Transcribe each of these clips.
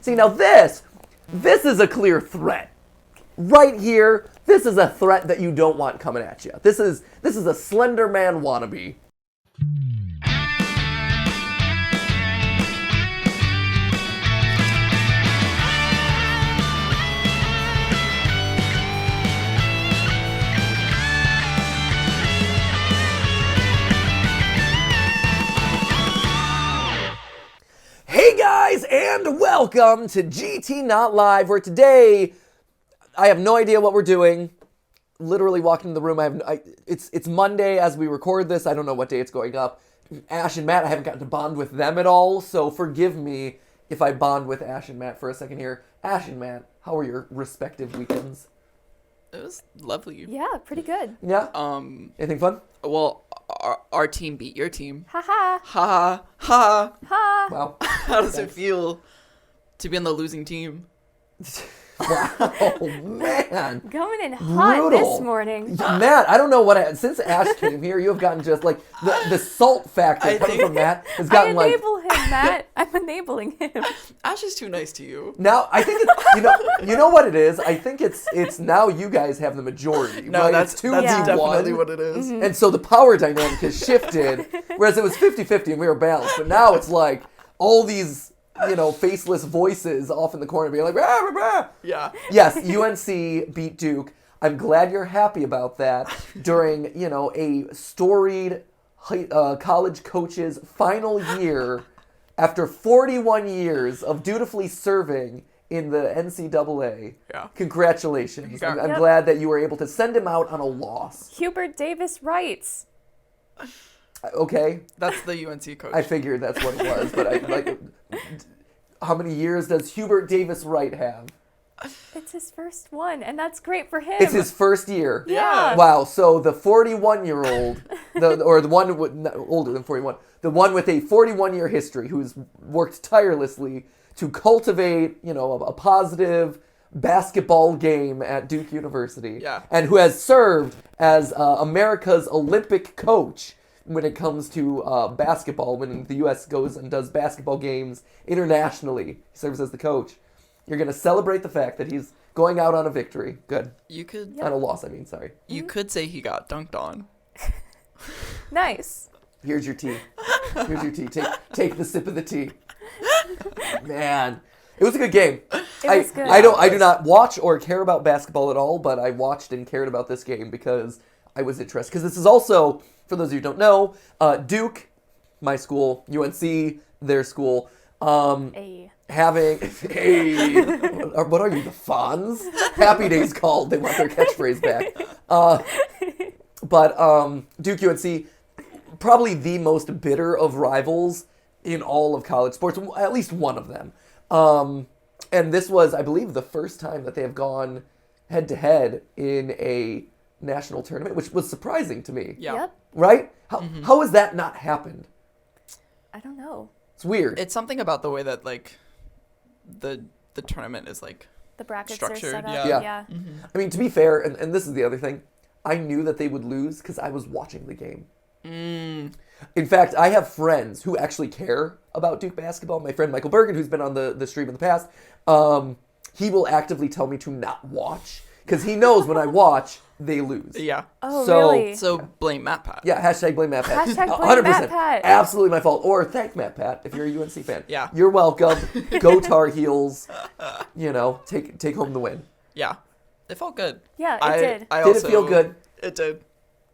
See, now this is a clear threat. Right here, this is a threat that you don't want coming at you. This is a Slender Man wannabe. Hey guys, and welcome to GT Not Live, where today I have no idea what we're doing. Literally walking in the room, it's Monday as we record this. I don't know what day it's going up. Ash and Matt, I haven't gotten to bond with them at all, so forgive me if I bond with Ash and Matt for a second here. Ash and Matt, how are your respective weekends? It was lovely. Yeah, pretty good. Yeah? Anything fun? Well, our team beat your team. Ha ha. Ha ha. Ha. Wow. How does it feel to be on the losing team? Wow, man. Going in hot Brutal. this morning. Matt, I don't know what since Ash came here, you have gotten just like the salt factor coming from Matt has gotten I enable him, Matt. I'm enabling him. Ash is too nice to you. Now I think you know what it is. I think it's now you guys have the majority. No, right? that's it's 2 Yeah. definitely what it is. Mm-hmm. And so the power dynamic has shifted, whereas it was 50-50 and we were balanced. But now it's like all these faceless voices off in the corner being like, rah, rah, rah. Yeah. Yes, UNC beat Duke. I'm glad you're happy about that during, a storied college coach's final year after 41 years of dutifully serving in the NCAA. Yeah. Congratulations. I'm Yep. glad that you were able to send him out on a loss. Hubert Davis writes. Okay, That's the UNC coach. I figured that's what it was, but how many years does Hubert Davis Wright have? It's his first one, and that's great for him. It's his first year. Yeah. Wow. So the 41-year-old, or the one older than 41, the one with a 41-year history, who's worked tirelessly to cultivate, a positive basketball game at Duke University. Yeah. And who has served as America's Olympic coach when it comes to basketball. When the U.S. goes and does basketball games internationally, he serves as the coach. You're going to celebrate the fact that he's going out on a victory. Good. You could On a loss, I mean, sorry. you could say he got dunked on. Nice. Here's your tea. Here's your tea. Take the sip of the tea. Man. It was a good game. It was good. I do not watch or care about basketball at all, but I watched and cared about this game because I was interested. Because this is also, for those of you who don't know, Duke, my school, UNC, their school, having what are you, the Fonz? Happy Days called. They want their catchphrase back. But Duke UNC, probably the most bitter of rivals in all of college sports, at least one of them. And this was, I believe, the first time that they have gone head to head in a national tournament, which was surprising to me. Yeah. Yep. Right? How has that not happened? I don't know. It's weird. It's something about the way that the tournament is The brackets structured. are set up. Yeah. Yeah. I mean, to be fair, and this is the other thing, I knew that they would lose because I was watching the game. In fact, I have friends who actually care about Duke basketball. My friend Michael Bergen, who's been on the stream in the past, he will actively tell me to not watch because he knows when I watch, they lose. Yeah. Oh, So- really? So blame Matt Pat. Yeah, hashtag blame Matt Pat. Hashtag blame Matt Pat. Absolutely my fault. Or thank Matt Pat if you're a UNC fan. Yeah. You're welcome. Go Tar Heels. Take home the win. Yeah. It felt good. Yeah, it I did. Did also, it feel good? It did.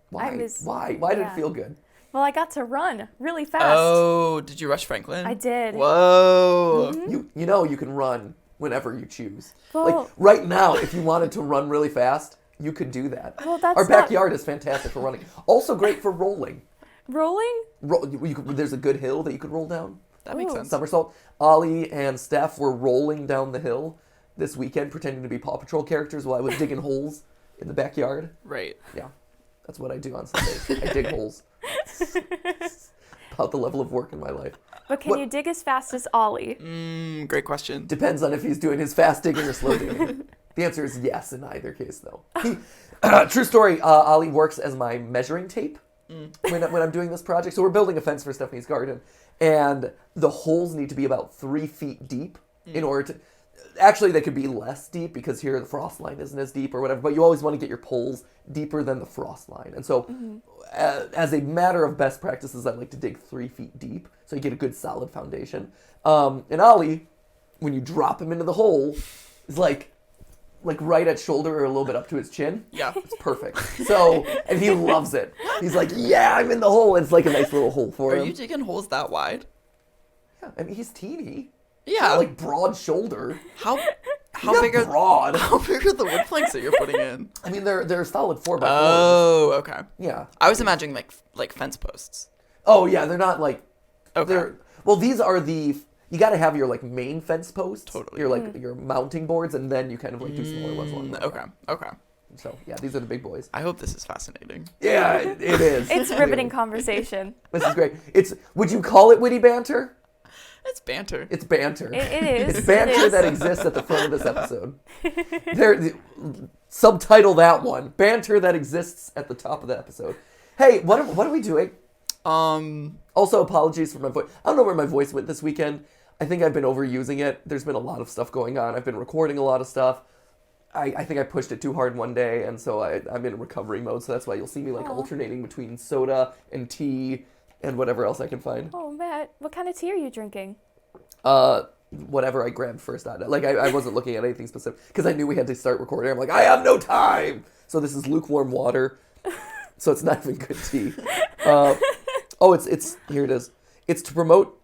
Why? I was- Why? Why did it yeah. feel good? Well, I got to run really fast. Oh, did you rush Franklin? I did. Whoa. You can run whenever you choose. Well- Like right now, if you wanted to run really fast, you could do that. Well, that's Our not- backyard is fantastic for running. Also great for rolling. Rolling? There's a good hill that you could roll down. That makes Ooh. sense. Somersault. Ollie and Steph were rolling down the hill this weekend, pretending to be Paw Patrol characters while I was digging holes in the backyard. Right. Yeah, that's what I do on Sundays. I dig holes. About the level of work in my life. But can you dig as fast as Ollie? Great question. Depends on if he's doing his fast digging or slow digging. The answer is yes in either case, though. True story, Ollie works as my measuring tape when I'm doing this project. So we're building a fence for Stephanie's garden, and the holes need to be about 3 feet deep in order to... Actually, they could be less deep because here the frost line isn't as deep or whatever, but you always want to get your poles deeper than the frost line. And so, as a matter of best practices, I like to dig 3 feet deep so you get a good solid foundation. And Ollie, when you drop him into the hole, is like right at shoulder or a little bit up to his chin. Yeah. It's perfect. So, and he loves it. He's like, yeah, I'm in the hole. And it's like a nice little hole for him. Are you digging holes that wide? Yeah, I mean, he's teeny. Yeah. Not like broad shoulder. How Not big are broad? how big are the wood planks that you're putting in? I mean, they're solid 4x4s. Oh, okay. Yeah. I was imagining like fence posts. Oh yeah, they're not like. Okay. Well, these are the. You got to have your like main fence posts. Totally. Your like your mounting boards, and then you kind of like do smaller ones along the way. Okay. So yeah, these are the big boys. I hope this is fascinating. Yeah, it is. It's riveting conversation. This is great. Would you call it witty banter? It's banter. It's banter. It is. It's banter It is. that exists at the front of this episode. Subtitle that one. Banter that exists at the top of the episode. Hey, what are we doing? Also, apologies for my voice. I don't know where my voice went this weekend. I think I've been overusing it. There's been a lot of stuff going on. I've been recording a lot of stuff. I think I pushed it too hard one day, and so I'm in recovery mode, so that's why you'll see me alternating between soda and tea and whatever else I can find. Oh, Matt, what kind of tea are you drinking? Whatever I grabbed first on it. Like, I wasn't looking at anything specific, because I knew we had to start recording. I'm like, I have no time! So this is lukewarm water, so it's not even good tea. It's here it is. It's to promote,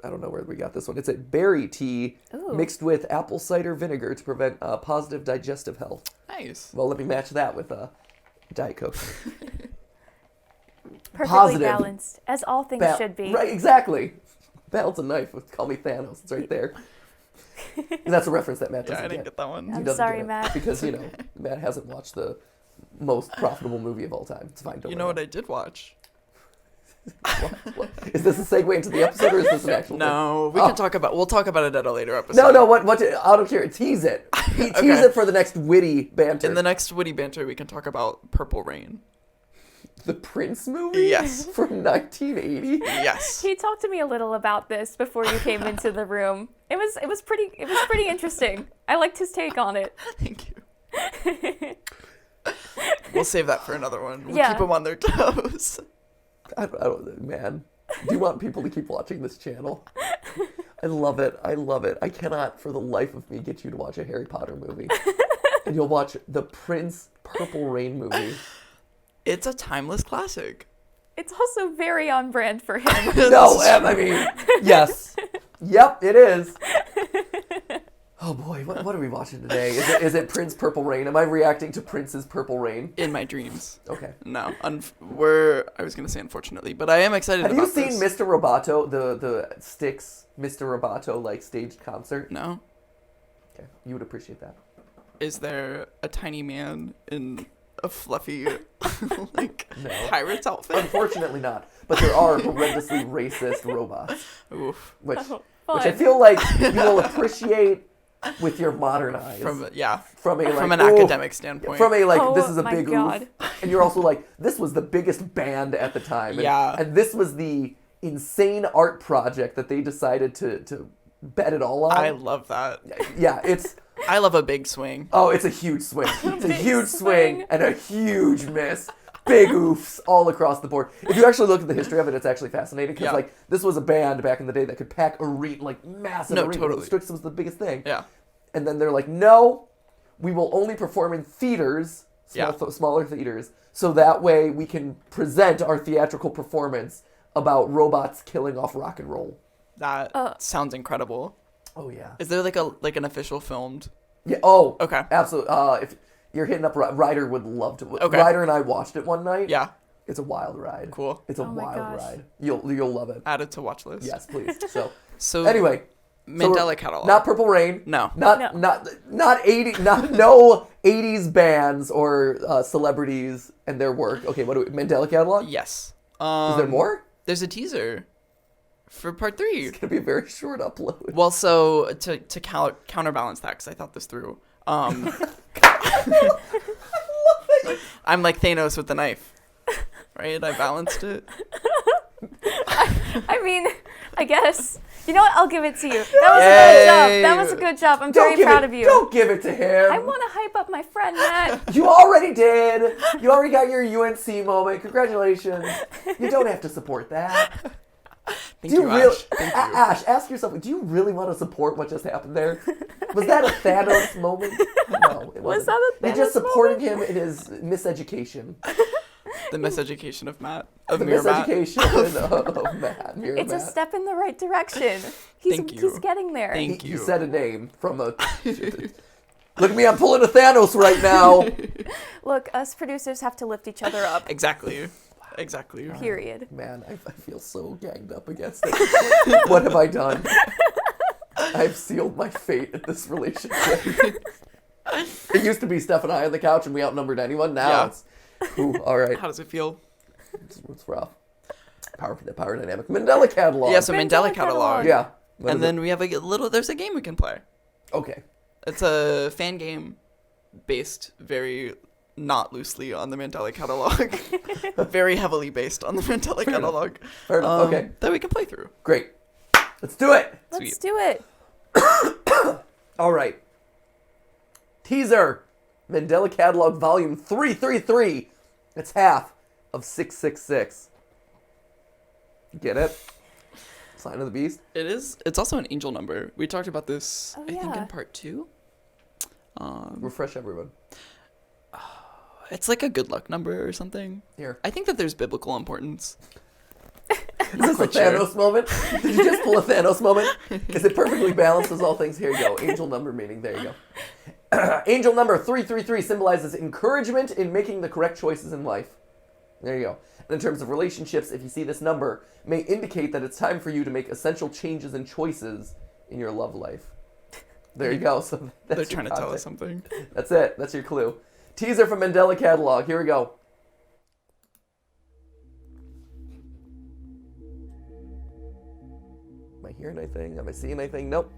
I don't know where we got this one. It's a berry tea mixed with apple cider vinegar to prevent positive digestive health. Nice. Well, let me match that with Diet Coke. Perfectly Positive. balanced, as all things should be. Right, exactly. Balance a knife. Call me Thanos. It's right there. And that's a reference that Matt Yeah, doesn't I didn't get. get that one. He I'm doesn't sorry, get it Matt. Because, Matt hasn't watched the most profitable movie of all time. It's fine. Don't You know worry. what I did watch? What? Is this a segue into the episode, or is this an actual No, thing? we'll talk about it at a later episode. No, out of here, tease it. Tease it for the next witty banter. In the next Witty Banter, we can talk about Purple Rain. The Prince movie? Yes. From 1980? Yes. He talked to me a little about this before you came into the room. It was pretty interesting. I liked his take on it. Thank you. We'll save that for another one. We'll Yeah. keep them on their toes. I don't, man. Do you want people to keep watching this channel? I love it. I cannot, for the life of me, get you to watch a Harry Potter movie. And you'll watch the Prince Purple Rain movie. It's a timeless classic. It's also very on brand for him. No, I mean, yes. Yep, it is. Oh boy, what are we watching today? Is it Prince Purple Rain? Am I reacting to Prince's Purple Rain? In my dreams. Okay. No, I was going to say unfortunately, but I am excited Have about you seen this. Mr. Roboto, the Styx Mr. Roboto like staged concert? No? Okay, you would appreciate that. Is there a tiny man in a fluffy like No. pirate's outfit? Unfortunately not. But there are horrendously racist robots, Which which Oh, which I fun. feel like you will appreciate with your modern eyes. from From an academic standpoint. From a like, Oh this is a my big God. oof. And you're also like, this was the biggest band at the time. And, Yeah. And this was the insane art project that they decided to bet it all on. I love that. Yeah, it's I love a big swing. it's a huge swing. It's a Big huge swing swing. and a huge miss. Big oofs all across the board. If you actually look at the history of it, it's actually fascinating because Yeah. this was a band back in the day that could pack massive No, arena. totally. Strix was the biggest thing. Yeah. And then they're like, no, we will only perform in theaters, Yeah. smaller theaters, so that way we can present our theatrical performance about robots killing off rock and roll. That sounds incredible. Oh yeah. Is there like an official filmed? Yeah. Oh. Okay. Absolutely. If you're hitting up, Ryder would love to. Okay. Ryder and I watched it one night. Yeah. It's a wild ride. Cool. It's a Oh my wild gosh. ride. You'll love it. Added to watch list. Yes, please. So Anyway, so Mandela Catalogue. not Purple Rain. No. Not 80. No 80s bands or celebrities and their work. Okay, Mandela Catalog? Yes. Is there more? There's a teaser for part 3. It's gonna be a very short upload. Well, so to counterbalance that, because I thought this through. I'm like Thanos with the knife, right? I balanced it. I mean, I guess. You know what? I'll give it to you. That was a good job. That was a good job. I'm very proud of you. Don't give it to him. I want to hype up my friend, Matt. You already did. You already got your UNC moment. Congratulations. You don't have to support that. Thank you, Ash. Thank you. Ash, ask yourself, do you really want to support what just happened there? Was that a Thanos moment? No, it wasn't. Was that a Thanos They just supported him in his miseducation. The miseducation of Matt. The miseducation of Matt. It's a step in the right direction. He's getting there. Thank He you. said a name from a... Look at me, I'm pulling a Thanos right now. Look, us producers have to lift each other up. Exactly. Exactly. Period. Man, I feel so ganged up against it. What have I done? I've sealed my fate in this relationship. It used to be Steph and I on the couch and we outnumbered anyone. Now it's... Ooh, all right. How does it feel? It's rough. Power dynamic. Mandela Catalogue. Yeah, so Mandela Catalogue. Yeah. And then we have there's a game we can play. Okay. It's a fan game based very not loosely on the Mandela Catalogue. Very heavily based on the Mandela Catalogue. Fair enough. Okay. That we can play through. Great. Let's do it. Let's do it. All right. Teaser. Mandela Catalogue Volume 333. It's half of 666. Get it? Sign of the Beast. It is. It's also an angel number. We talked about this, I think, in yeah. part 2. Refresh everyone. It's like a good luck number or something. Here. I think that there's biblical importance. Is this a Thanos moment? Did you just pull a Thanos moment? Is it perfectly balanced as all things? Here you go. Angel number meaning. There you go. Angel number 333 symbolizes encouragement in making the correct choices in life. There you go. And in terms of relationships, if you see this number, may indicate that it's time for you to make essential changes and choices in your love life. There you go. So they're trying to tell us something. That's it. That's your clue. Teaser from Mandela Catalogue. Here we go. Am I hearing anything? Am I seeing anything? Nope.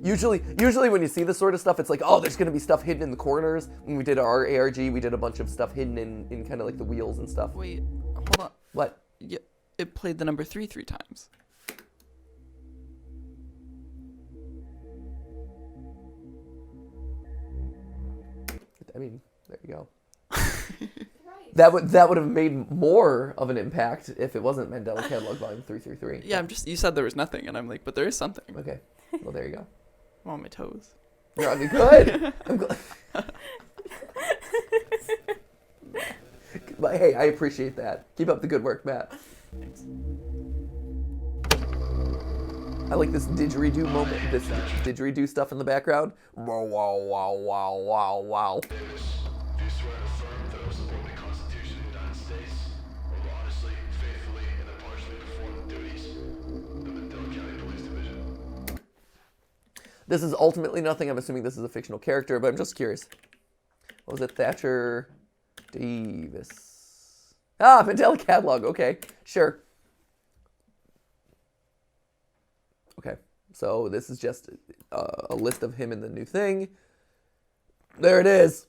Usually when you see this sort of stuff, it's like, oh, there's going to be stuff hidden in the corners. When we did our ARG, we did a bunch of stuff hidden in kind of like the wheels and stuff. Wait, hold on. What? Yeah, it played the number 3 times. I mean, there you go. That would have made more of an impact if it wasn't Mandela Catalogue Volume 333. Yeah, you said there was nothing, and I'm like, but there is something. Okay. Well, there you go. I'm on my toes. You're on the good. I'm glad. But hey, I appreciate that. Keep up the good work, Matt. Thanks. I like this didgeridoo moment, this didgeridoo stuff in the background. Wow, wow, wow, wow, wow, wow. Do you swear to affirm that I will support the Constitution of the United States, or will honestly, faithfully, and impartially perform the duties of the Mandela County Police Division? This is ultimately nothing. I'm assuming this is a fictional character, but I'm just curious. What was it? Thatcher Davis. Ah, Mandela Catalogue. Okay, sure. Okay, so this is just a list of him in the new thing. There it is.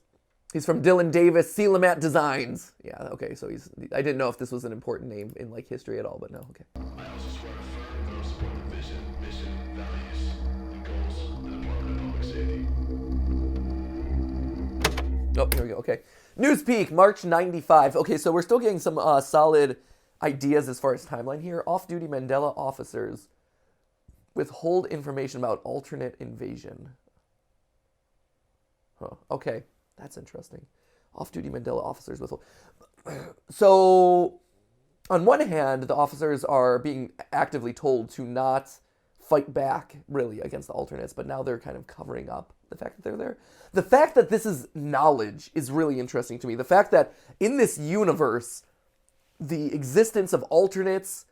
He's from Dylan Davis, Selamat Designs. Yeah, okay, so I didn't know if this was an important name in like history at all, but no, okay. I also swear to affirm that I will support the vision, mission, values, and goals of the Department of Public Safety. Oh, here we go, okay. Newspeak, March 95. Okay, so we're still getting some solid ideas as far as timeline here. Off-duty Mandela officers withhold information about alternate invasion. Huh, okay. That's interesting. Off-duty Mandela officers withhold. So, on one hand, the officers are being actively told to not fight back, really, against the alternates, but now they're kind of covering up the fact that they're there. The fact that this is knowledge is really interesting to me. The fact that in this universe, the existence of alternates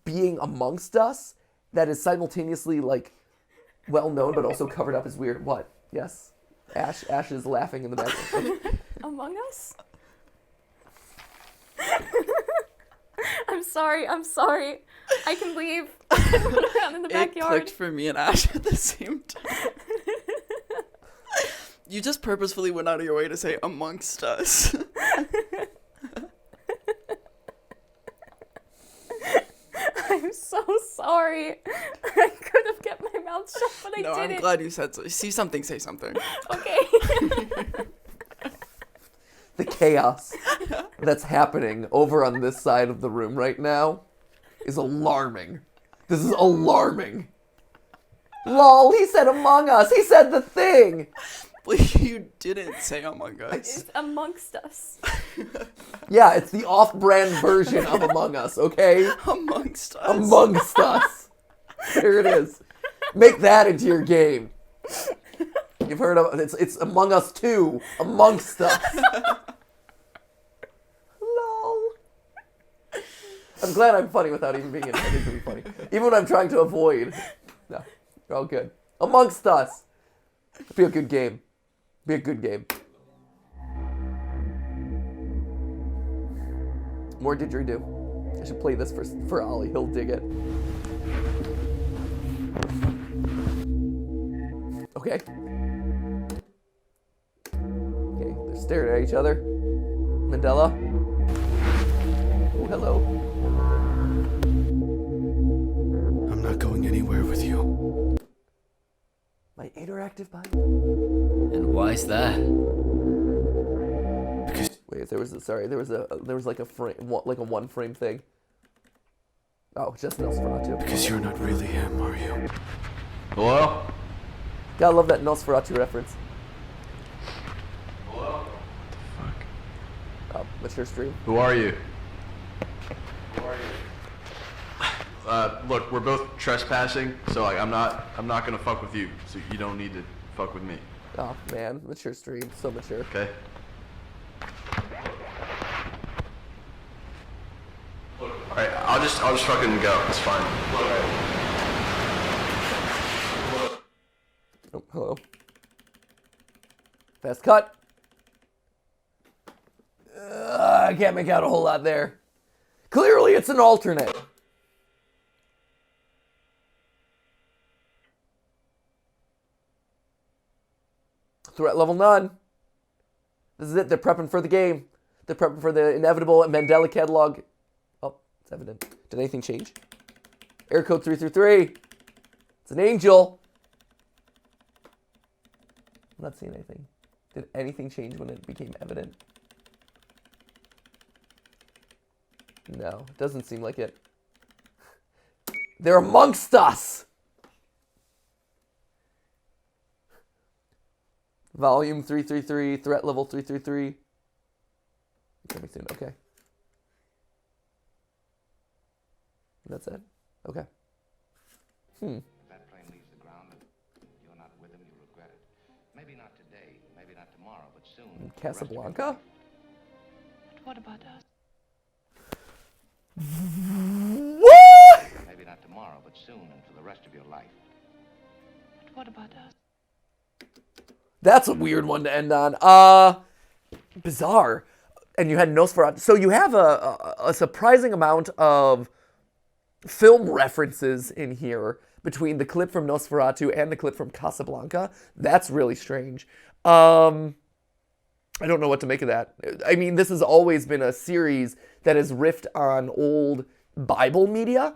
being amongst us, that is simultaneously, like, well-known, but also covered up as weird. What? Yes? Ash is laughing in the background. Among Us? I'm sorry. I can leave. I can run around in the It backyard. clicked for me and Ash at the same time. You just purposefully went out of your way to say amongst us. I'm so sorry. I could have kept my mouth shut, but I No, didn't. I'm glad you said so. See something, say something. Okay. The chaos that's happening over on this side of the room right now is alarming. This is alarming. Lol, he said Among Us. He said the thing. But you didn't say Among Us. It's amongst us. Yeah, it's the off-brand version of Among Us, okay? Amongst us. Amongst Us. There it is. Make that into your game. You've heard of it's Among Us 2, Amongst Us. Lol. I'm glad I'm funny without even being intended to be funny. Even when I'm trying to avoid. No, you're all good. Amongst Us. Be a good game. Be a good game. More didgeridoo. I should play this for Ollie. He'll dig it. Okay. Okay, they're staring at each other. Mandela. Oh, hello. I'm not going anywhere with you. My interactive Bible. And why's that? Because Wait, there was like a frame, like a one frame thing. Oh, just Nosferatu. because you're not really him, are you? Hello? Gotta love that Nosferatu reference. Hello? What the fuck? Mature stream. Who are you? Who are you? Look, we're both trespassing, so like I'm not gonna fuck with you, so you don't need to fuck with me. Oh man, mature stream, so mature. Okay? Alright, I'll just fucking go. It's fine. Oh, hello. Fast cut. I can't make out a whole lot there. Clearly, it's an alternate. Threat level none. This is it. They're prepping for the game. They're prepping for the inevitable Mandela Catalogue. Oh, it's evident. Did anything change? Air code 333. It's an angel. I'm not seeing anything. Did anything change when it became evident? No, it doesn't seem like it. They're amongst us! Volume 333, threat level 333. Coming soon, okay. That's it? Okay. If that plane leaves the ground and you're not with him, you'll regret it. Maybe not today, maybe not tomorrow, but soon. for the rest of your Casablanca? life. But what about us? What? Maybe not tomorrow, but soon and for the rest of your life. But what about us? That's a weird one to end on. Bizarre. And you had Nosferatu. So you have a surprising amount of film references in here between the clip from Nosferatu and the clip from Casablanca. That's really strange. I don't know what to make of that. I mean, this has always been a series that has riffed on old Bible media.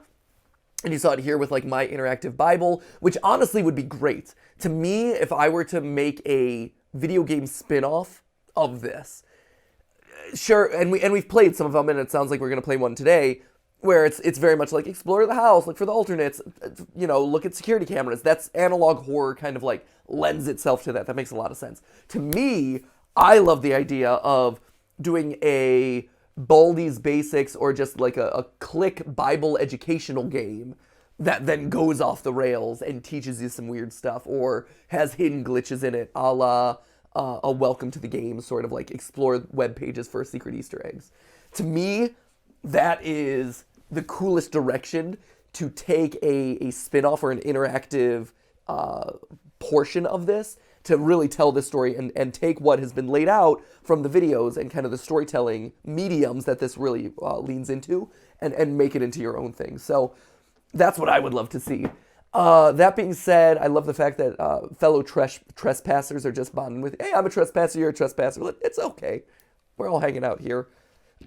And you saw it here with like My Interactive Bible, which honestly would be great. To me, if I were to make a video game spin-off of this, sure, and we've played some of them, and it sounds like we're gonna play one today, where it's very much like explore the house, look for the alternates, you know, look at security cameras. That's analog horror kind of like lends itself to that. That makes a lot of sense. To me, I love the idea of doing a Baldi's Basics or just like a click Bible educational game that then goes off the rails and teaches you some weird stuff or has hidden glitches in it, a la a welcome to the game, sort of like explore web pages for secret Easter eggs. To me, that is the coolest direction to take a spin-off or an interactive portion of this to really tell this story and take what has been laid out from the videos and kind of the storytelling mediums that this really leans into and make it into your own thing. So that's what I would love to see. That being said, I love the fact that fellow trespassers are just bonding with, hey, I'm a trespasser, you're a trespasser. It's okay. We're all hanging out here.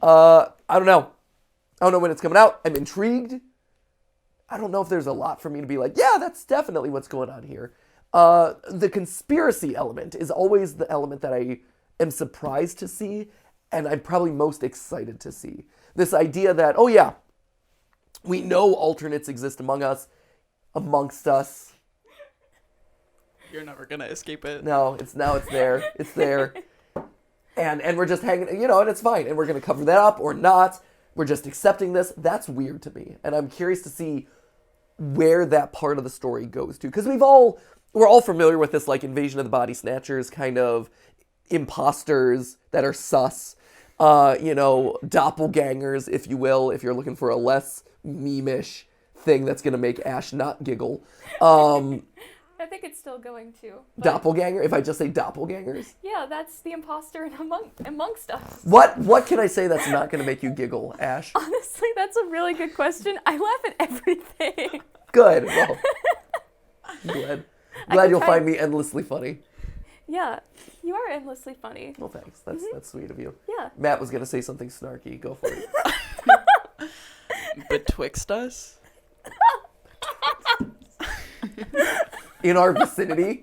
I don't know. I don't know when it's coming out. I'm intrigued. I don't know if there's a lot for me to be like, yeah, that's definitely what's going on here. The conspiracy element is always the element that I am surprised to see, and I'm probably most excited to see. This idea that, oh yeah, we know alternates exist amongst us. You're never gonna escape it. No, it's there. It's there. And we're just hanging, and it's fine. And we're going to cover that up or not. We're just accepting this. That's weird to me. And I'm curious to see where that part of the story goes to. Because we're all familiar with this, like, Invasion of the Body Snatchers kind of imposters that are sus. Doppelgangers, if you will, if you're looking for a less meme-ish thing that's going to make Ash not giggle. I think it's still going to. Doppelganger? If I just say doppelgangers? Yeah, that's the imposter amongst us. What can I say that's not going to make you giggle, Ash? Honestly, that's a really good question. I laugh at everything. Good. Well, glad you'll find me endlessly funny. Yeah, you are endlessly funny. Well, thanks. That's sweet of you. Yeah. Matt was going to say something snarky. Go for it. Betwixt us? In our vicinity.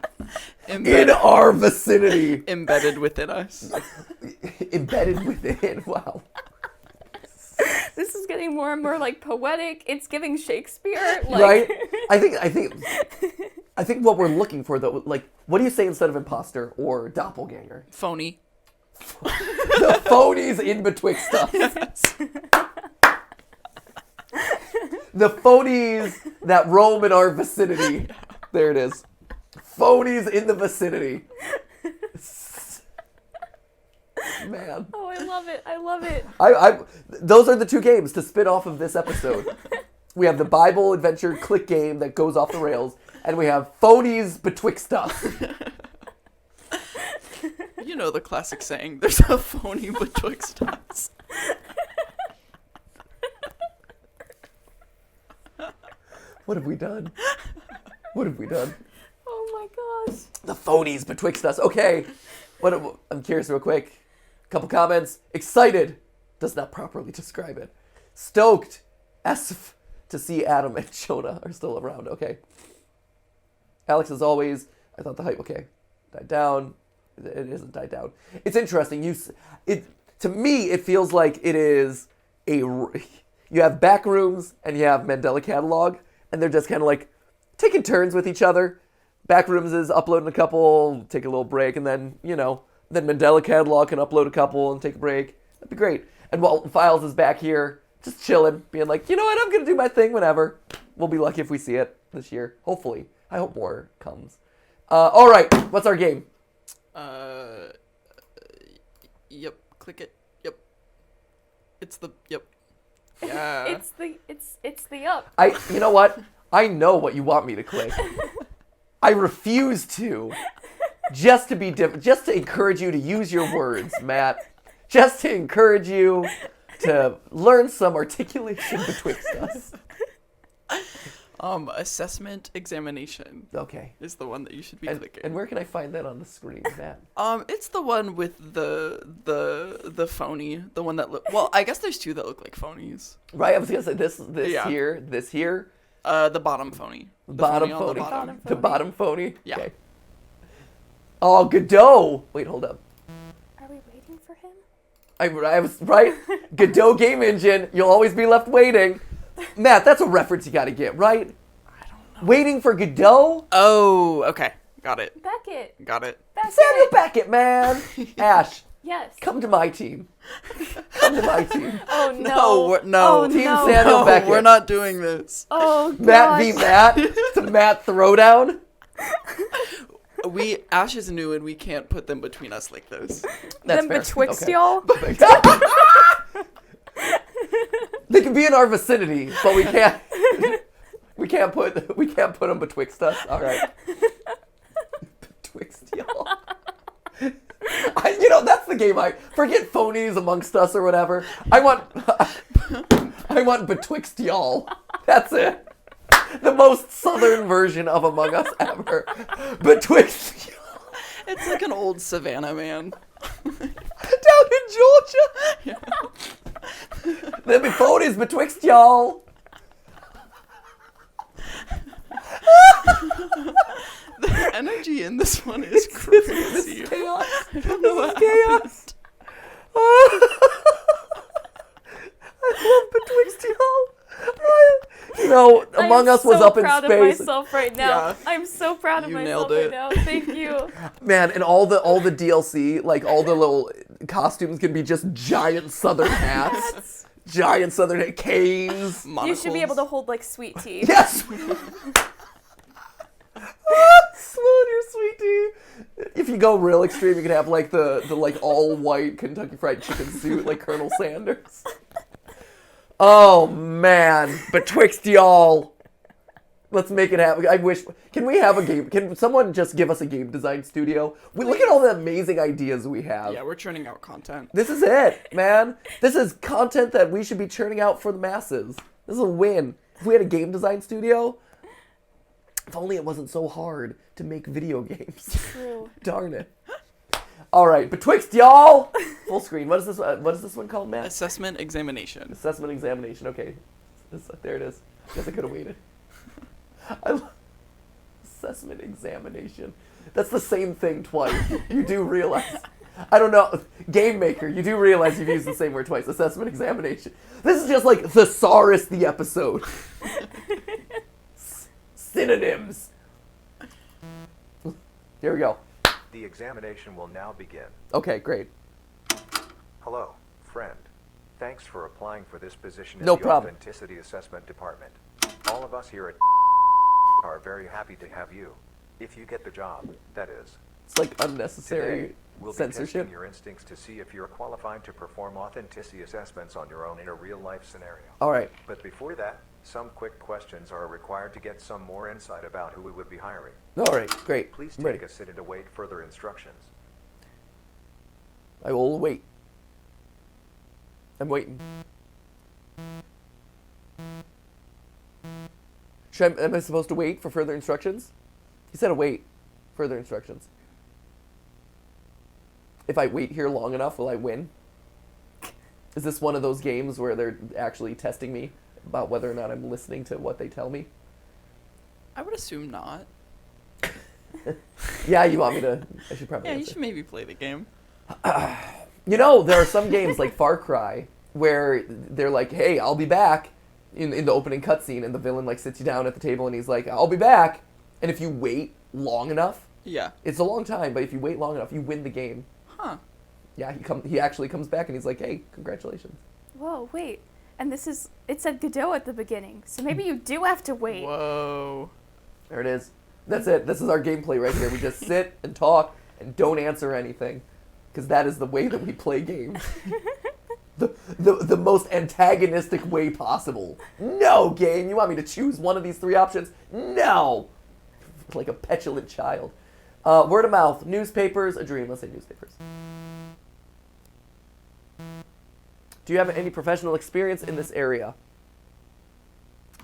In our vicinity. Embedded within us. Embedded within. Wow. This is getting more and more like poetic. It's giving Shakespeare. Like... Right? I think what we're looking for, though, like, what do you say instead of imposter or doppelganger? Phony. The phonies in betwixt us. Yes. The phonies that roam in our vicinity. There it is. Phonies in the vicinity. Man. Oh, I love it. I love it. Those are the two games to spin off of this episode. We have the Bible adventure click game that goes off the rails, and we have phonies betwixt us. You know the classic saying, there's a phony betwixt us. What have we done? What have we done? Oh my gosh. The phonies betwixt us. Okay. I'm curious real quick. Couple comments. Excited. Does not properly describe it. Stoked. S to see Adam and Jonah are still around. Okay. Alex, as always, I thought the hype, okay, died down. It isn't died down. It's interesting. To me, it feels like it is you have back rooms and you have Mandela Catalogue, and they're just kind of like taking turns with each other. Backrooms is uploading a couple, take a little break, and then, then Mandela Catalogue can upload a couple and take a break. That'd be great. And Walton Files is back here, just chilling, being like, you know what, I'm going to do my thing whenever. We'll be lucky if we see it this year. Hopefully. I hope more comes. All right, what's our game? Yep, click it. Yep. Yep. Yeah. It's the up. You know what? I know what you want me to click. I refuse to. Just to be different. Just to encourage you to use your words, Matt. Just to encourage you to learn some articulation betwixt us. Assessment examination. Okay. Is the one that you should be clicking. And where can I find that on the screen, Matt? It's the one with the phony, the one that well, I guess there's two that look like phonies. Right, I was gonna say this Yeah. here. The bottom phony. The Bottom phony. On the phony. bottom. The bottom phony. Yeah. Okay. Oh, Godot. Wait, hold up. Are we waiting for him? I was right. Godot game engine. You'll always be left waiting. Matt, that's a reference you got to get, right? I don't know. Waiting for Godot? Oh, okay. Got it. Beckett. Got it. Samuel Beckett, man. Ash, Yes. come to my team. Come to my team. Oh no. No. Oh, Team no. Samuel No, Beckett. we're not doing this. Oh Matt v. gosh. Matt. It's a Matt throwdown. Ash is new and we can't put them between us like this. That's Them fair. betwixt Okay. y'all. They can be in our vicinity, but we can't. We can't put them betwixt us. All right. Betwixt y'all. That's the game. I forget phonies amongst us or whatever. I want betwixt y'all. That's it. The most southern version of Among Us ever. Betwixt y'all. It's like an old Savannah man. Down in Georgia. Yeah. There be phonies betwixt y'all. The energy in this one is crazy. Chaos. I don't know what Chaos. I love Betwixt y'all. You know, Among Us was up in I'm so proud of space. myself right now. Yeah. I'm so proud of You myself nailed right it. now. Thank you. Man, and all the DLC, like all the little costumes can be just giant southern hats. Giant southern canes. You should be able to hold like sweet tea. Yes! Sloan, your sweet tea. If you go real extreme, you can have like the like all white Kentucky Fried Chicken suit like Colonel Sanders. Oh man, Betwixt y'all. Let's make it happen. I wish. Can we have a game? Can someone just give us a game design studio? We look at all the amazing ideas we have. Yeah, we're churning out content. This is it, man. This is content that we should be churning out for the masses. This is a win. If we had a game design studio, if only it wasn't so hard to make video games. True. Darn it. All right, Betwixt y'all. Full screen. What is this? What is this one called, Matt? Assessment examination. Assessment examination. Okay, there it is. Guess I could have waited. Assessment examination. That's the same thing twice. You do realize. I don't know. Game Maker, you do realize you've used the same word twice. Assessment examination. This is just like Thesaurus the episode. Synonyms. Here we go. The examination will now begin. Okay, great. Hello, friend. Thanks for applying for this position in No the problem. Authenticity Assessment Department. All of us here at are very happy to have you. If you get the job, that is. It's like unnecessary Today, we'll be censorship. testing your instincts to see if you're qualified to perform authenticity assessments on your own in a real-life scenario. All right. But before that, some quick questions are required to get some more insight about who we would be hiring. All right, great. Please I'm take ready. a seat and await further instructions. I will wait. I'm waiting. Am I supposed to wait for further instructions? He said await further instructions. If I wait here long enough, will I win? Is this one of those games where they're actually testing me about whether or not I'm listening to what they tell me? I would assume not. Yeah, you want me to? I should probably Yeah, you answer. should maybe play the game. You know, there are some games like Far Cry where they're like, "Hey, I'll be back," in the opening cutscene, and the villain like sits you down at the table and he's like, "I'll be back," and if you wait long enough, Yeah. it's a long time, but if you wait long enough, you win the game. Huh. Yeah, he actually comes back and he's like, "Hey, congratulations." Whoa, wait. And it said Godot at the beginning, so maybe you do have to wait. Whoa. There it is. That's it. This is our gameplay right here. We just sit and talk and don't answer anything, because that is the way that we play games. The most antagonistic way possible. No, game. You want me to choose one of these three options? No. Like a petulant child. Word of mouth. Newspapers. A dream. Let's say newspapers. Do you have any professional experience in this area?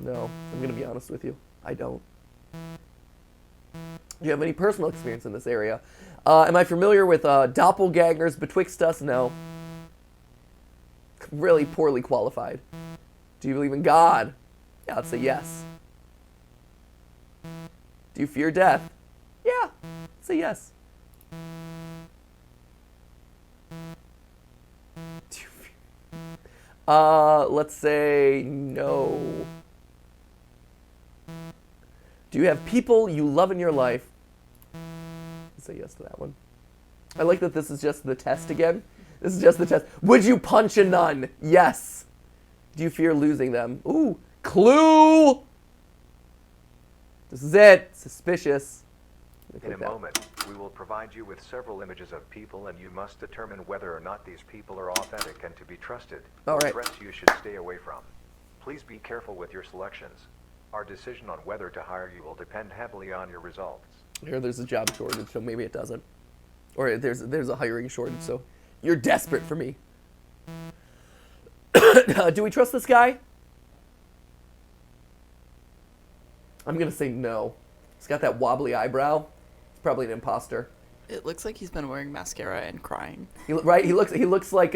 No. I'm going to be honest with you. I don't. Do you have any personal experience in this area? Am I familiar with doppelgangers betwixt us? No. Really poorly qualified. Do you believe in God? Yeah, I'd say yes. Do you fear death? Yeah, I'd say yes. Do you fear... let's say no. Do you have people you love in your life? I'd say yes to that one. I like that this is just the test again. This is just the test. Would you punch a nun? Yes. Do you fear losing them? Ooh, clue! This is it. Suspicious. In a moment, we will provide you with several images of people, and you must determine whether or not these people are authentic and to be trusted. All or right. threats you should stay away from. Please be careful with your selections. Our decision on whether to hire you will depend heavily on your results. Here, there's a job shortage, so maybe it doesn't. Or there's a hiring shortage, so you're desperate for me. Do we trust this guy? I'm gonna say no. He's got that wobbly eyebrow. He's probably an imposter. It looks like he's been wearing mascara and crying. Right? He looks like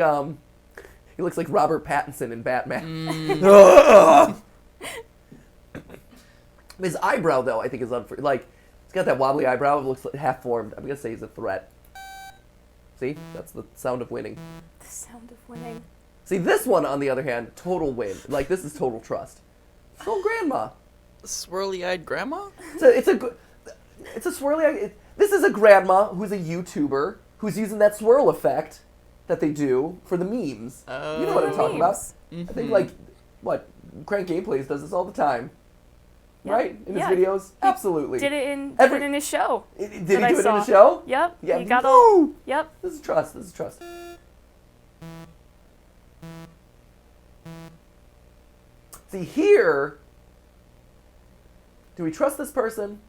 Robert Pattinson in Batman. Ugh! His eyebrow, though, I think is like, he's got that wobbly eyebrow. It looks like half-formed. I'm going to say he's a threat. See? That's the sound of winning. The sound of winning. See, this one, on the other hand, total win. Like, this is total trust. It's old grandma. Swirly-eyed grandma? It's a swirly... This is a grandma who's a YouTuber who's using that swirl effect that they do for the memes. You know what I'm talking about. Memes. I think, like, what? Crank Gameplays does this all the time. Yep. Right? In his Yeah. videos? Absolutely. Did it in his show. Did he that I do it in saw. the show? Yep. Yeah. He got Woo! all. Yep. This is trust. This is trust. See, here... Do we trust this person?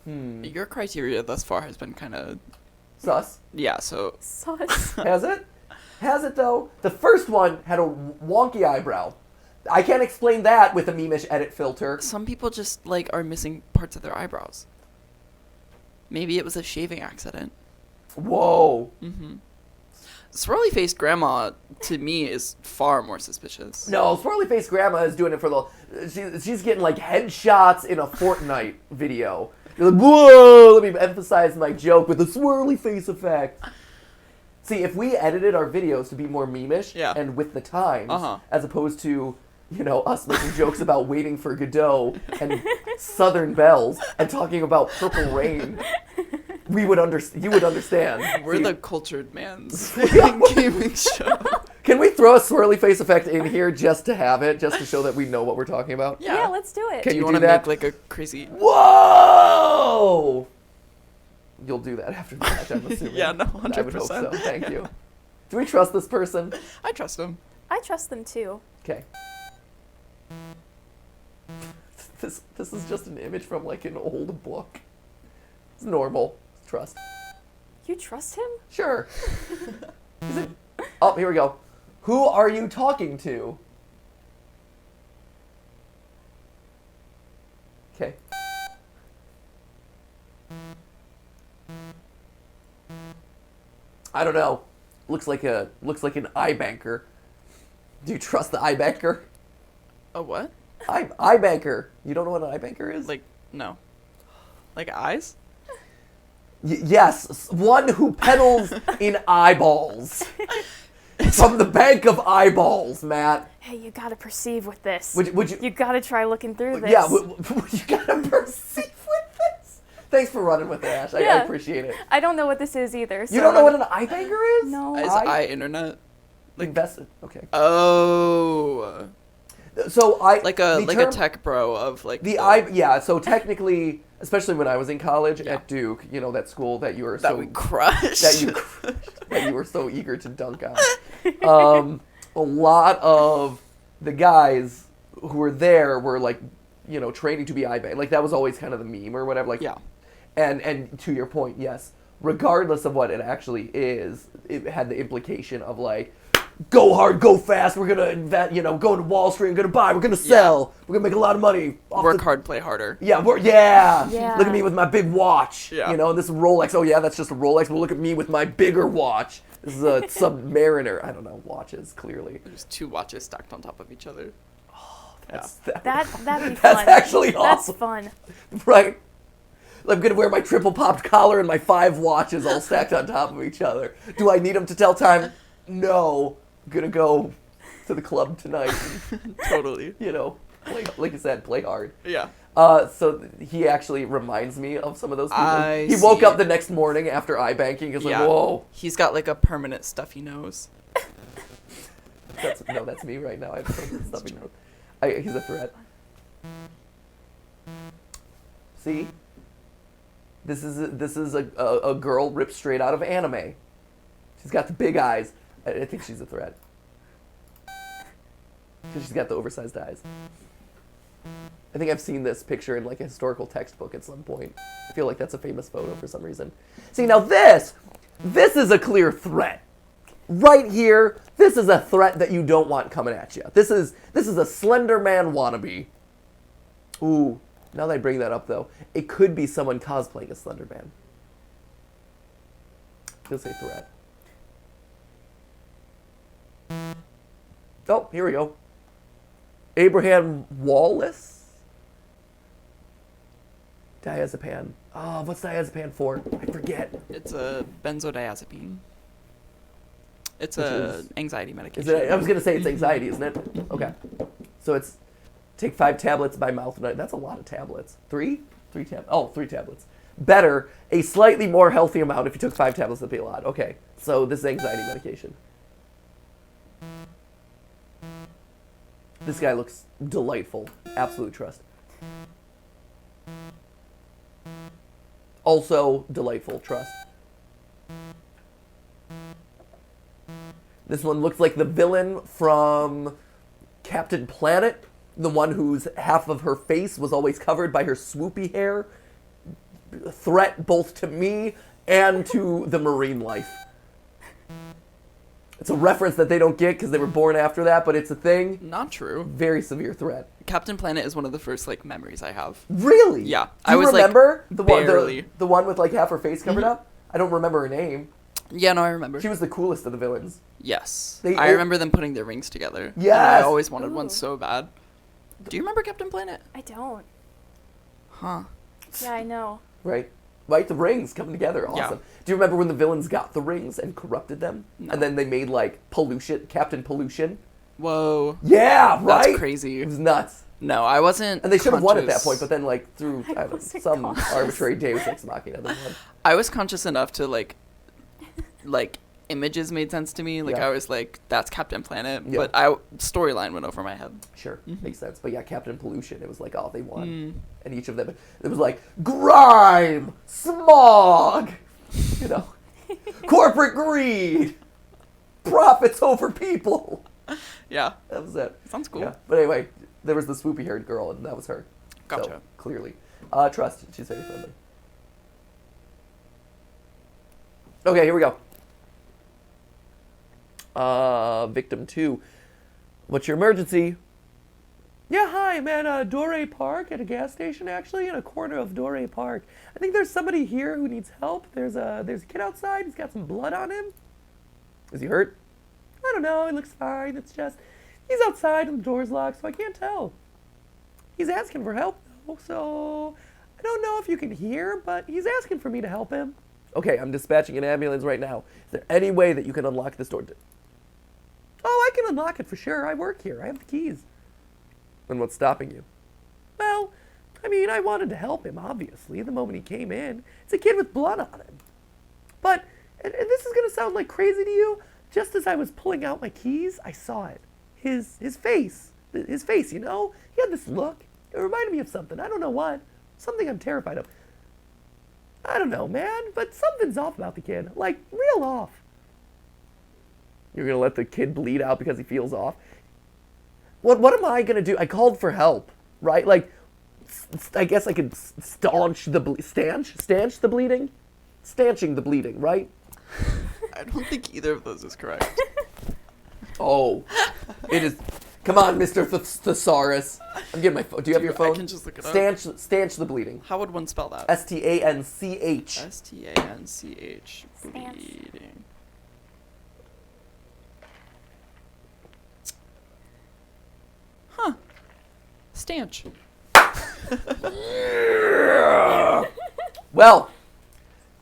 Your criteria thus far has been kind of... Sus. Yeah, so... Sus. Has it? Has it, though? The first one had a wonky eyebrow. I can't explain that with a meme-ish edit filter. Some people just, like, are missing parts of their eyebrows. Maybe it was a shaving accident. Whoa. Swirly-faced grandma, to me, is far more suspicious. No, swirly-faced grandma is doing it for the... She's getting, like, headshots in a Fortnite video. You're like, whoa, let me emphasize my joke with the swirly face effect. See, if we edited our videos to be more meme-ish and with the times, as opposed to, you know, us making jokes about waiting for Godot and Southern Bells and talking about Purple Rain, you would understand. We're See, the cultured man's gaming show. Can we throw a swirly face effect in here just to have it, just to show that we know what we're talking about? Yeah, let's do it. Can Do you you want do to that? make, like, a crazy... Whoa! You'll do that after the match, I'm assuming. Yeah, no, I would hope 100%. so. Thank you. Do we trust this person? I trust him. I trust them too. Okay. This is just an image from, like, an old book. It's normal. Trust. You trust him? Sure. Is it? Oh, here we go. Who are you talking to? Okay. I don't know. Looks like an eye banker. Do you trust the eye banker? A what? Eye banker. You don't know what an eye banker is? Like, no. Like eyes? Yes, one who peddles in eyeballs. From the bank of eyeballs, Matt. Hey, you gotta perceive with this. Would you? You gotta try looking through this. Yeah, you gotta perceive with this. Thanks for running with it, Ash. I appreciate it. I don't know what this is either. So You don't know what an eye banker is? No. Is eye internet? Invested. Okay. Oh. So Like a tech bro of like the eye. Yeah. So technically, especially when I was in college at Duke, you know that school that you were that so we crushed. that you were so eager to dunk on. A lot of the guys who were there were like, you know, training to be eye bang. Like that was always kind of the meme or whatever. Like, yeah. And to your point, yes, regardless of what it actually is, it had the implication of like, go hard, go fast. We're gonna invest, you know, go into Wall Street. We're gonna buy. We're gonna sell. We're gonna make a lot of money. Work hard, play harder. Yeah, Yeah. Look at me with my big watch. Yeah. You know, this Rolex. Oh yeah, that's just a Rolex. Well, look at me with my bigger watch. This is a Submariner. I don't know watches. Clearly. There's two watches stacked on top of each other. That'd be fun. That's actually awesome. That's fun. Right. I'm gonna wear my triple popped collar and my 5 watches all stacked on top of each other. Do I need them to tell time? No. I'm gonna go to the club tonight. Totally. You know, play, like you said, play hard. Yeah. So he actually reminds me of some of those people. He woke up the next morning after eye banking. He's like, whoa. He's got like a permanent stuffy nose. That's me right now. I have permanent stuffy nose. He's a threat. See? This is a girl ripped straight out of anime. She's got the big eyes. I think she's a threat. Because she's got the oversized eyes. I think I've seen this picture in like a historical textbook at some point. I feel like that's a famous photo for some reason. See, now this is a clear threat. Right here, this is a threat that you don't want coming at you. This is a Slender Man wannabe. Ooh, now that I bring that up though, it could be someone cosplaying a Slender Man. He'll say threat. Oh, here we go. Abraham Wallace. Diazepam. Oh, what's diazepam for? I forget. It's a benzodiazepine. It's Which a is- anxiety medication. Is it? I was gonna say it's anxiety, isn't it? Okay. So it's take 5 tablets by mouth a night. That's a lot of tablets. 3? 3 tablets. Oh, 3 tablets. Better, a slightly more healthy amount. If you took 5 tablets, that'd be a lot. Okay. So this is anxiety medication. This guy looks delightful. Absolute trust. Also delightful trust. This one looks like the villain from Captain Planet, the one whose half of her face was always covered by her swoopy hair. A threat both to me and to the marine life. It's a reference that they don't get because they were born after that, but it's a thing. Not true. Very severe threat. Captain Planet is one of the first like memories I have. Really? Yeah. Do I you was, like, remember barely. the one with like half her face covered up? I don't remember her name. Yeah, no, I remember. She was the coolest of the villains. Yes. They- I remember them putting their rings together. And Yes! I always wanted one Ooh. so bad. Do you remember Captain Planet? I don't. Huh. Yeah, I know. Right? Right? The rings coming together. Awesome. Yeah. Do you remember when the villains got the rings and corrupted them? No. And then they made like pollution, Captain Pollution? Whoa. Yeah, right? That's crazy. It was nuts. No, I wasn't. And they should have won at that conscious- point, but then like through I don't know, wasn't some conscious. arbitrary Deus Ex Machina, they won. I was conscious enough to like images made sense to me. Like Yeah. I was like, that's Captain Planet, Yeah. but storyline went over my head. Sure, Mm-hmm. makes sense. But yeah, Captain Pollution, it was like, oh, they won. Mm. And each of them, it was like, grime, smog, you know, corporate greed, profits over people. Yeah, That was it. sounds cool. Yeah. But anyway, there was the swoopy haired girl, and that was her. Gotcha. So, clearly. Trust, she's very friendly. Okay, here we go. Victim 2. What's your emergency? Yeah, hi, I'm at Dore Park at a gas station, actually, in a corner of Dore Park. I think there's somebody here who needs help. There's a kid outside. He's got some blood on him. Is he hurt? I don't know. He looks fine. It's just he's outside and the door's locked, so I can't tell. He's asking for help, though, so I don't know if you can hear, but he's asking for me to help him. Okay, I'm dispatching an ambulance right now. Is there any way that you can unlock this door? Oh, I can unlock it for sure. I work here. I have the keys. Then what's stopping you? Well, I mean, I wanted to help him, obviously, the moment he came in. It's a kid with blood on him. But, and this is going to sound like crazy to you, just as I was pulling out my keys, I saw it. His face. His face, you know? He had this look. It reminded me of something. I don't know what. Something I'm terrified of. I don't know, man, but something's off about the kid. Like, real off. You're going to let the kid bleed out because he feels off? What am I going to do? I called for help, right? Like, I guess I could stanch the bleeding? Stanching the bleeding, right? I don't think either of those is correct. Oh, it is. Come on, Mr. Thesaurus. I'm getting my phone. Do you have your phone? I can just look it up. Stanch the bleeding. How would one spell that? Stanch. Stanch. Stance. Bleeding. Huh. Stanch. Well,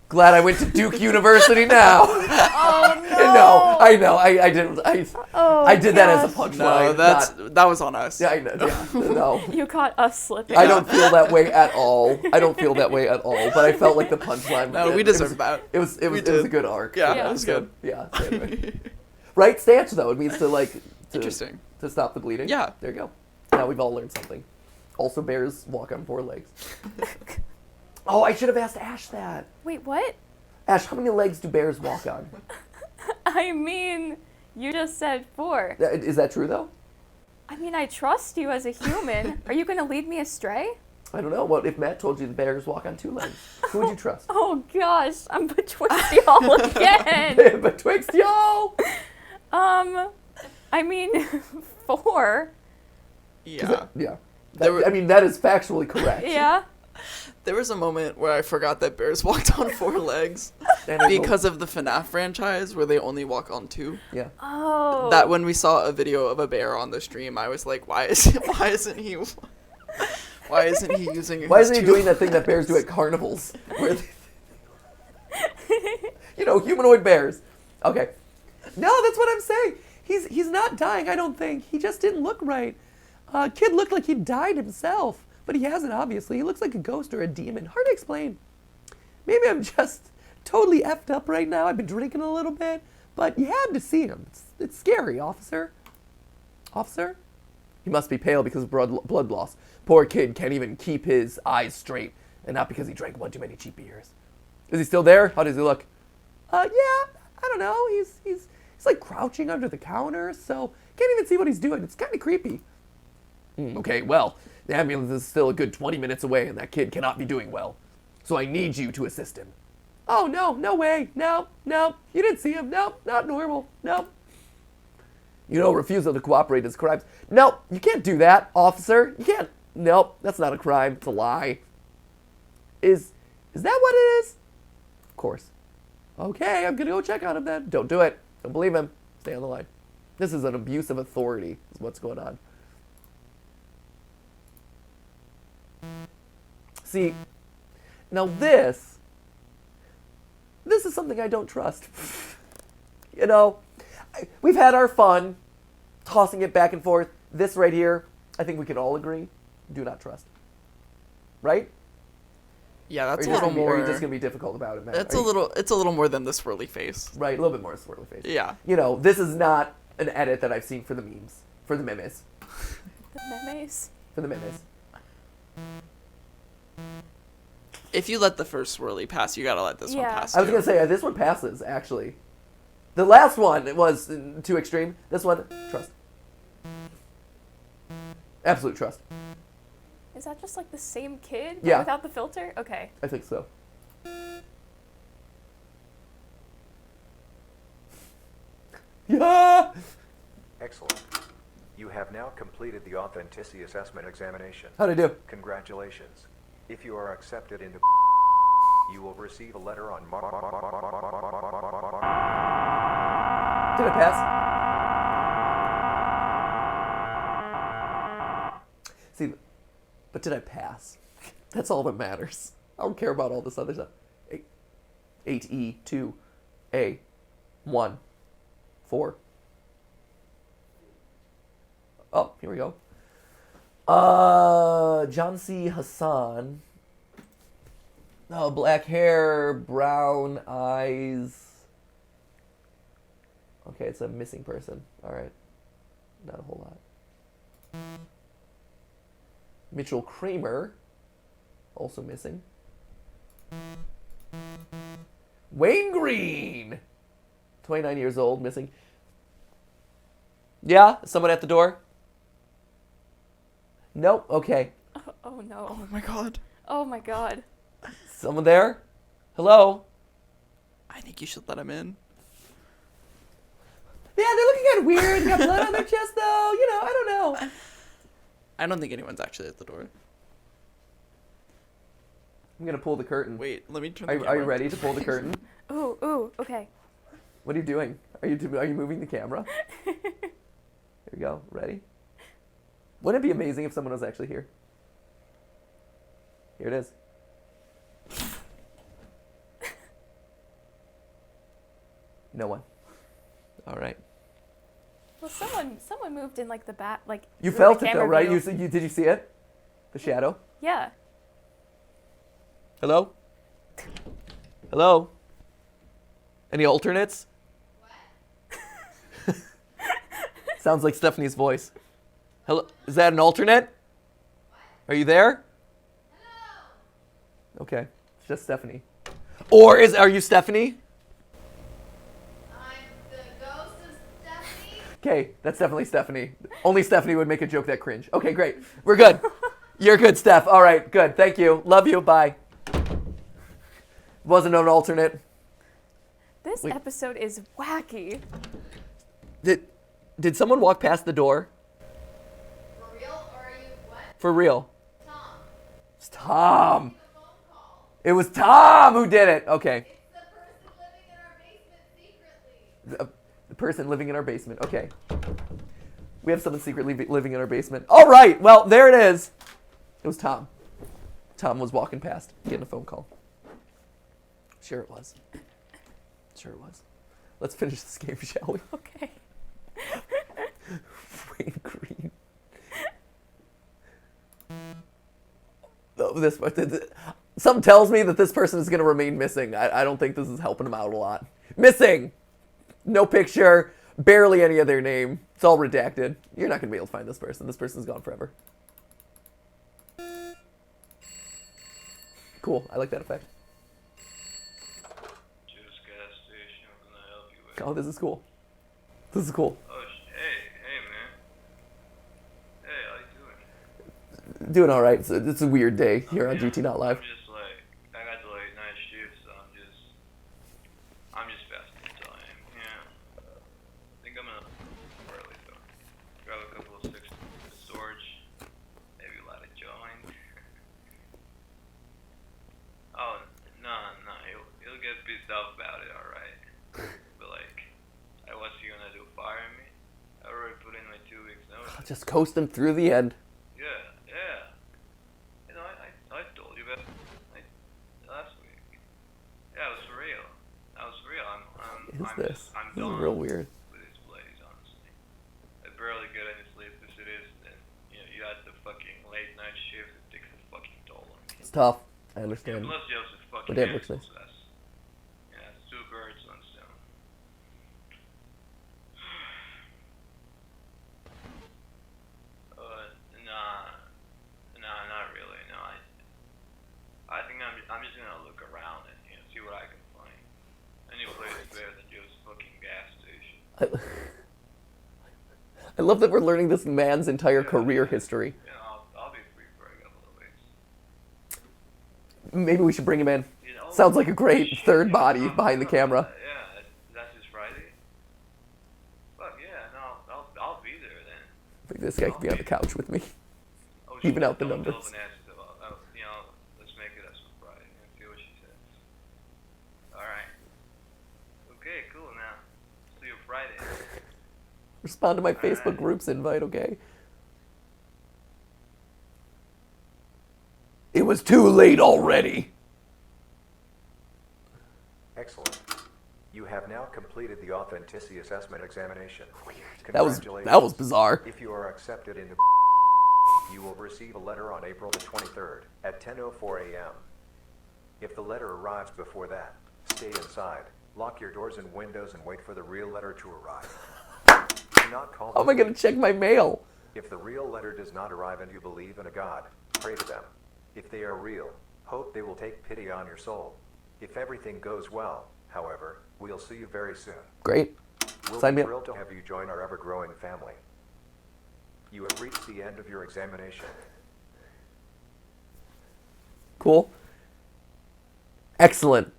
glad I went to Duke University now. Oh no! No, I know. I didn't. Oh, I did that as a gosh. punchline. No, that was on us. Yeah, I know. Yeah, no. You caught us slipping. I don't feel that way at all. I don't feel that way at all. But I felt like the punchline. No, we deserve that. It was We a did. good arc. Yeah, Yeah. it was good. Yeah. So anyway. Right, stanch though. It means to like to, Interesting. to stop the bleeding. Yeah. There you go. Now we've all learned something. Also, bears walk on 4 legs. Oh, I should have asked Ash that. Wait, what? Ash, how many legs do bears walk on? I mean, you just said 4. Is that true though? I mean, I trust you as a human. Are you going to lead me astray? I don't know. What if Matt told you the bears walk on 2 legs? Who would you trust? Oh gosh, I'm betwixt y'all again. Betwixt y'all. I mean, 4. Yeah. Yeah. There were- I mean, that is factually correct. Yeah. There was a moment where I forgot that bears walked on 4 legs And there's because of the FNAF franchise where they only walk on 2. yeah. Oh. That when we saw a video of a bear on the stream, I was like, why isn't he using Why his isn't he 2 doing that thing that bears do at carnivals? Where humanoid bears. Okay. No, that's what I'm saying. He's not dying, I don't think. He just didn't look right. Kid looked like he died himself, but he hasn't, obviously. He looks like a ghost or a demon. Hard to explain. Maybe I'm just totally effed up right now. I've been drinking a little bit, but you had to see him. It's scary, officer. Officer? He must be pale because of blood loss. Poor kid can't even keep his eyes straight, and not because he drank one too many cheap beers. Is he still there? How does he look? Yeah, I don't know. He's like crouching under the counter, so can't even see what he's doing. It's kind of creepy. Okay, well, the ambulance is still a good 20 minutes away, and that kid cannot be doing well. So I need you to assist him. Oh, no way. No, you didn't see him. No, not normal. No. You know, refusal to cooperate is crimes. No, you can't do that, officer. You can't. Nope, that's not a crime. It's a lie. Is that what it is? Of course. Okay, I'm gonna go check on him then. Don't do it. Don't believe him. Stay on the line. This is an abuse of authority, is what's going on. See, now this is something I don't trust. You know, we've had our fun tossing it back and forth. This right here, I think we can all agree, do not trust. Right? Yeah, that's a Or little more. are you just gonna be difficult about it, man? It's a little more than the swirly face. Right, a little bit more swirly face. Yeah. You know, this is not an edit that I've seen for the memes, for the memes, The memes. for the memes. If you let the first swirly pass, you gotta let this one Yeah. pass. I was too. gonna say this one passes actually. The last one was too extreme. This one, trust. Absolute trust. Is that just like the same kid? but Yeah. Without the filter? Okay. I think so. Yeah. Excellent. You have now completed the authenticity assessment examination. How'd I do? Congratulations. If you are accepted into you will receive a letter on Did I pass? See, but did I pass? That's all that matters. I don't care about all this other stuff. 8E2A 1 4. Oh, here we go. John C. Hassan. Oh, black hair, brown eyes. Okay, it's a missing person. All right. Not a whole lot. Mitchell Kramer. Also missing. Wayne Green. 29 years old, missing. Yeah? Someone at the door? Nope. Okay. Oh no. Oh my god. Oh my god. Someone there? Hello? I think you should let him in. Yeah, they're looking kind of weird. Got blood on their chest, though. You know, I don't know. I don't think anyone's actually at the door. I'm gonna pull the curtain. Wait, let me turn the Are you camera. ready to pull the curtain? Ooh, okay. What are you doing? Are you moving the camera? Here we go. Ready? Wouldn't it be amazing if someone was actually here? Here it is. No one. All right. Well, someone moved in like the back, like. You through felt the it though, camera right? view. Did you see it? The shadow. Yeah. Hello? Hello? Any alternates? What? Sounds like Stephanie's voice. Hello? Is that an alternate? What? Are you there? Hello? Okay. It's just Stephanie. Or are you Stephanie? I'm the ghost of Stephanie. Okay, that's definitely Stephanie. Only Stephanie would make a joke that cringe. Okay, great. We're good. You're good, Steph. All right, good. Thank you. Love you. Bye. Wasn't an alternate. This Wait. episode is wacky. Did someone walk past the door? For real? Or are you what? For real. Tom. It's Tom. It was Tom who did it. Okay. It's the person living in our basement secretly. The person living in our basement. Okay. We have someone secretly living in our basement. All right. Well, there it is. It was Tom. Tom was walking past, getting a phone call. Sure it was. Sure it was. Let's finish this game, shall we? Okay. Rain green. Oh, something tells me that this person is going to remain missing. I don't think this is helping him out a lot. Missing! No picture. Barely any of their name. It's all redacted. You're not going to be able to find this person. This person's gone forever. Cool. I like that effect. Juice gas station, what can I help you with? Oh, this is cool. This is cool. Oh, hey, man. Hey, how you doing? Doing all right. It's a weird day here on GT Not Live. I'm just like, I got the late night shift, so I'm just fasting time. Yeah. I think I'm gonna early though. Grab a couple of sticks of storage, maybe light a joint. Oh, no, he'll get pissed off about it, alright. But like, what's he gonna do, fire me? I already put in my 2 weeks notice. Just coasting through the end. Yeah. You know, I told you about last week. Yeah, it was real. That was real. I'm This done is real weird. with this place, honestly. I barely get any sleep as it is, and you had the fucking late night shift. It takes a fucking toll on me. It's tough. I Yeah, understand. plus you have to fucking But that looks cancel, nice. so it's 2 birds, 1 stone. Nah, not really. No, I think I'm just gonna look around and see what I can find. Any place is better than just fucking gas station. I love that we're learning this man's entire career history. Yeah, I'll be free for a couple of weeks. Maybe we should bring him in. You know, Sounds like a great shit, third yeah, body behind the camera. Yeah, that's just Friday. Fuck yeah, no, I'll be there then. I think this guy could be on the couch with me. Oh, Even out the don't numbers. tell Vanessa about, let's make it as a Friday and see what she says. Alright. Okay, cool now. See you Friday. Respond to my Facebook Alright. group's invite, okay? It was too late already. Excellent. You have now completed the authenticity assessment examination. That was Congratulations. bizarre. If you are accepted into you will receive a letter on April the 23rd at 10:04 a.m. If the letter arrives before that, stay inside, lock your doors and windows, and wait for the real letter to arrive. Do not call How am I the gonna check my mail? If the real letter does not arrive and you believe in a God, pray to them. If they are real, hope they will take pity on your soul. If everything goes well, however, we'll see you very soon. Great. We'll Sign be me up. thrilled to have you join our ever-growing family. You have reached the end of your examination. Cool. Excellent.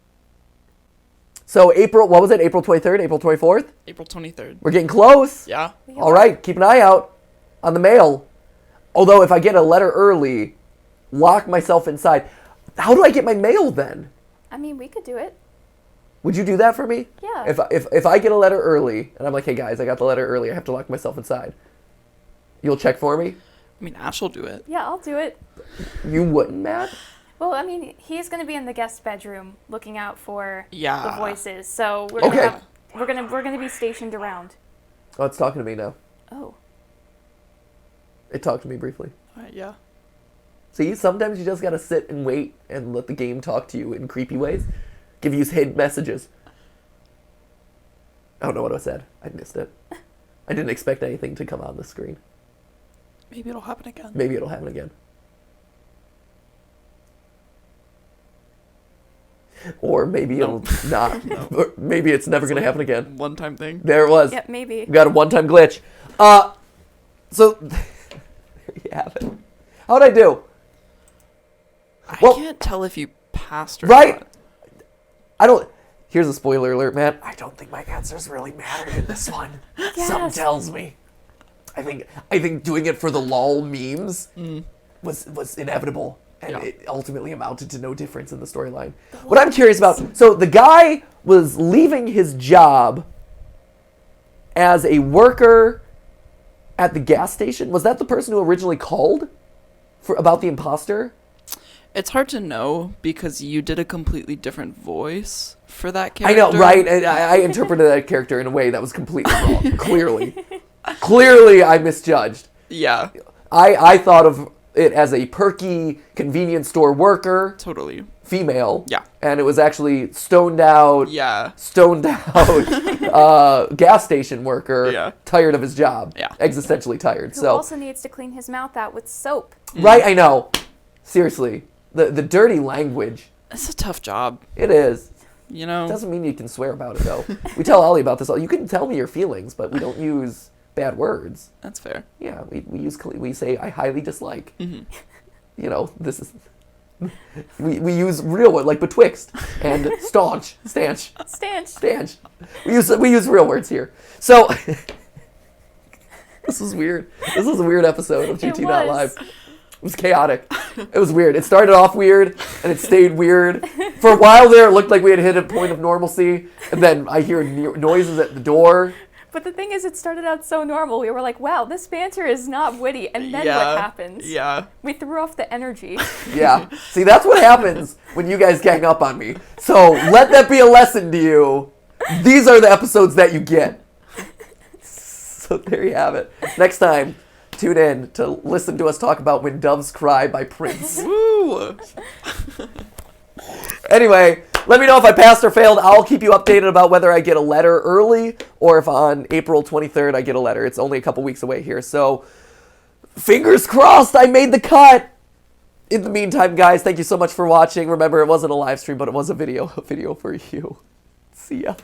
So April, what was it? April 23rd, April 24th? April 23rd. We're getting close. Yeah. All right, keep an eye out on the mail. Although if I get a letter early, lock myself inside. How do I get my mail then? I mean, we could do it. Would you do that for me? Yeah. If I get a letter early and I'm like, hey guys, I got the letter early, I have to lock myself inside. You'll check for me? I mean, Ash will do it. Yeah, I'll do it. You wouldn't, Matt? Well, I mean, he's going to be in the guest bedroom looking out for Yeah. the voices. So we're Okay. gonna be stationed around. Oh, it's talking to me now. Oh. It talked to me briefly. Yeah. See, sometimes you just gotta sit and wait and let the game talk to you in creepy ways. Give you hidden messages. I don't know what I said. I missed it. I didn't expect anything to come on the screen. Maybe it'll happen again. Maybe it'll happen again. Or maybe it'll not. Or maybe it's never gonna happen again. One-time thing. There it was. Yep, maybe. We got a one-time glitch. So there you have it. How'd I do? I can't tell if you passed or Right? not. I don't. Here's a spoiler alert, man. I don't think my answers really mattered in this one. Something tells me. I think doing it for the lol memes was inevitable. And Yeah. it ultimately amounted to no difference in the storyline. What I'm curious about, so the guy was leaving his job as a worker at the gas station. Was that the person who originally called about the imposter? It's hard to know because you did a completely different voice for that I character. know, right? And I interpreted that character in a way that was completely wrong. Clearly, I misjudged. Yeah, I thought of it as a perky convenience store worker, totally. female. Yeah. And it was actually stoned out, Yeah. gas station worker, Yeah. tired of his job, Yeah. existentially tired. Who So, also needs to clean his mouth out with soap. right, I know. Seriously, the dirty language. It's a tough job, It is. you know? Doesn't mean you can swear about it though. We tell Ollie about this. You can tell me your feelings, but we don't use bad words. That's fair. Yeah, we say I highly dislike. Mm-hmm. You know, this is we use real words like betwixt and stanch. We use real words here. So this is weird. This is a weird episode of GT Not Live. It was chaotic. It was weird. It started off weird, and it stayed weird. For a while there, it looked like we had hit a point of normalcy, and then I hear noises at the door. But the thing is, it started out so normal. We were like, wow, this banter is not witty. And then Yeah. what happens? Yeah. We threw off the energy. Yeah. See, that's what happens when you guys gang up on me. So let that be a lesson to you. These are the episodes that you get. So there you have it. Next time, tune in to listen to us talk about When Doves Cry by Prince. Woo! Anyway, let me know if I passed or failed. I'll keep you updated about whether I get a letter early or if on April 23rd I get a letter. It's only a couple weeks away here, so fingers crossed I made the cut. In the meantime, guys, thank you so much for watching. Remember, it wasn't a live stream, but it was a video for you. See ya.